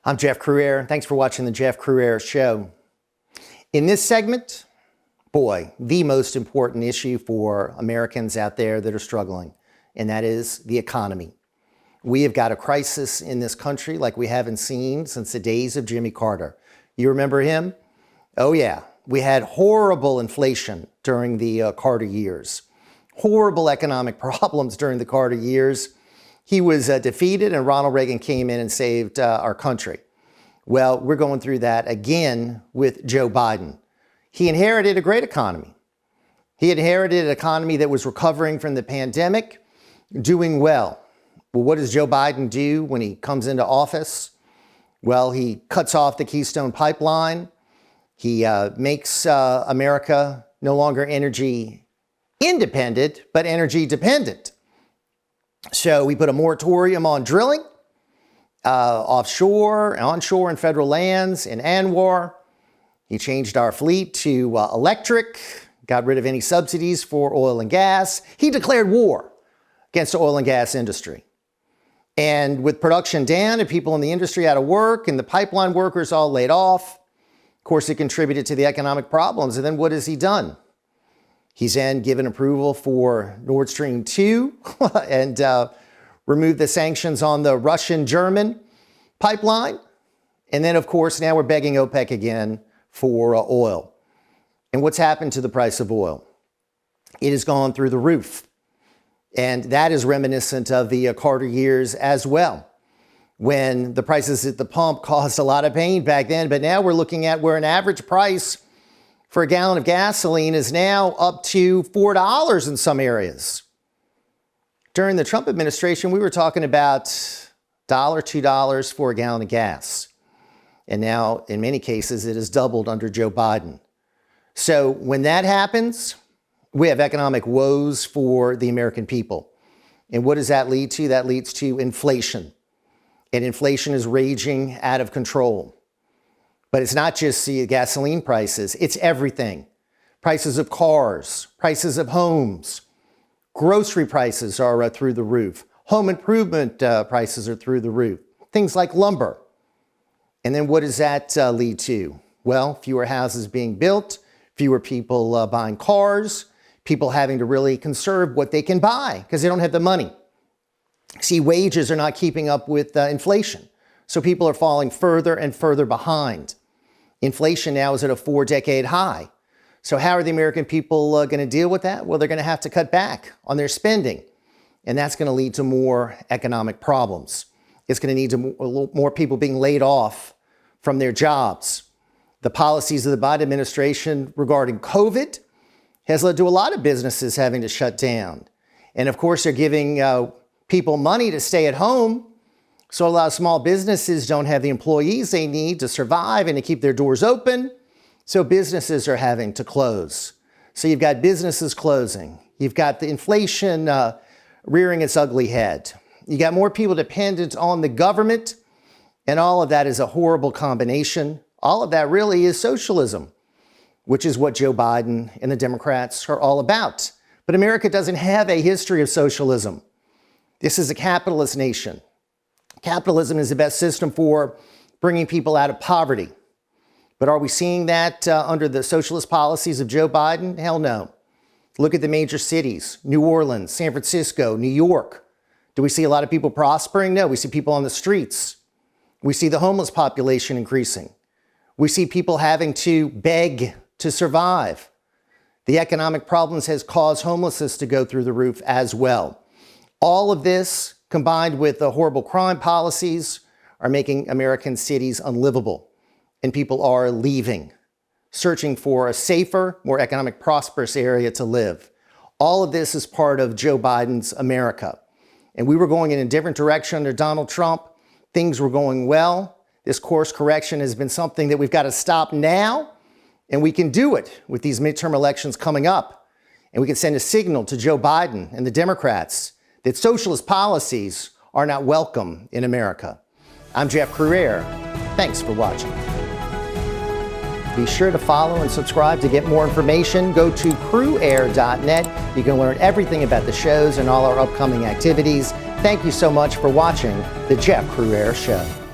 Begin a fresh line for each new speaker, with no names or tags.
I'm Jeff Crouere. Thanks for watching the Jeff Crouere Show. In this segment, the most important issue for Americans out there that are struggling, and that is the economy. We have got a crisis in this country like we haven't seen since the days of Jimmy Carter. You remember him? Oh yeah, we had horrible inflation during the Carter years. Horrible economic problems during the Carter years. He was defeated and Ronald Reagan came in and saved our country. Well, we're going through that again with Joe Biden. He inherited a great economy. He inherited an economy that was recovering from the pandemic, doing well. Well, what does Joe Biden do when he comes into office? Well, he cuts off the Keystone Pipeline. He makes America no longer energy independent, but energy dependent. So we put a moratorium on drilling, offshore, onshore, and federal lands in Anwar. He changed our fleet to electric, got rid of any subsidies for oil and gas. He declared war against the oil and gas industry. And with production down and people in the industry out of work and the pipeline workers all laid off, of course, it contributed to the economic problems. And then what has he done? He's then given approval for Nord Stream 2 and removed the sanctions on the Russian-German pipeline. And then, of course, now we're begging OPEC again for oil. And what's happened to the price of oil? It has gone through the roof. And that is reminiscent of the Carter years as well, when the prices at the pump caused a lot of pain back then. But now we're looking at where an average price for a gallon of gasoline is now up to $4 in some areas. During the Trump administration, we were talking about $1, $2 for a gallon of gas. And now, in many cases, it has doubled under Joe Biden. So when that happens, we have economic woes for the American people. And what does that lead to? That leads to inflation. And inflation is raging out of control. But it's not just the gasoline prices, it's everything. Prices of cars, prices of homes, grocery prices are through the roof. Home improvement prices are through the roof. Things like lumber. And then what does that lead to? Well, fewer houses being built, fewer people buying cars, people having to really conserve what they can buy because they don't have the money. See, wages are not keeping up with inflation. So people are falling further and further behind. Inflation now is at a 4-decade high. So how are the American people going to deal with that? Well, they're going to have to cut back on their spending. And that's going to lead to more economic problems. It's going to lead to more people being laid off from their jobs. The policies of the Biden administration regarding COVID has led to a lot of businesses having to shut down. And of course, they're giving people money to stay at home. So a lot of small businesses don't have the employees they need to survive and to keep their doors open. So businesses are having to close. So you've got businesses closing. You've got the inflation rearing its ugly head. You got more people dependent on the government. And all of that is a horrible combination. All of that really is socialism, which is what Joe Biden and the Democrats are all about. But America doesn't have a history of socialism. This is a capitalist nation. Capitalism is the best system for bringing people out of poverty. But are we seeing that under the socialist policies of Joe Biden? Hell no. Look at the major cities, New Orleans, San Francisco, New York. Do we see a lot of people prospering? No, we see people on the streets. We see the homeless population increasing. We see people having to beg to survive. The economic problems has caused homelessness to go through the roof as well. All of this, combined with the horrible crime policies, are making American cities unlivable. And people are leaving, searching for a safer, more economic prosperous area to live. All of this is part of Joe Biden's America. And we were going in a different direction under Donald Trump. Things were going well. This course correction has been something that we've got to stop now. And we can do it with these midterm elections coming up. And we can send a signal to Joe Biden and the Democrats that socialist policies are not welcome in America. I'm Jeff Crouere. Thanks for watching. Be sure to follow and subscribe to get more information. Go to crouere.net. You can learn everything about the shows and all our upcoming activities. Thank you so much for watching The Jeff Crouere Show.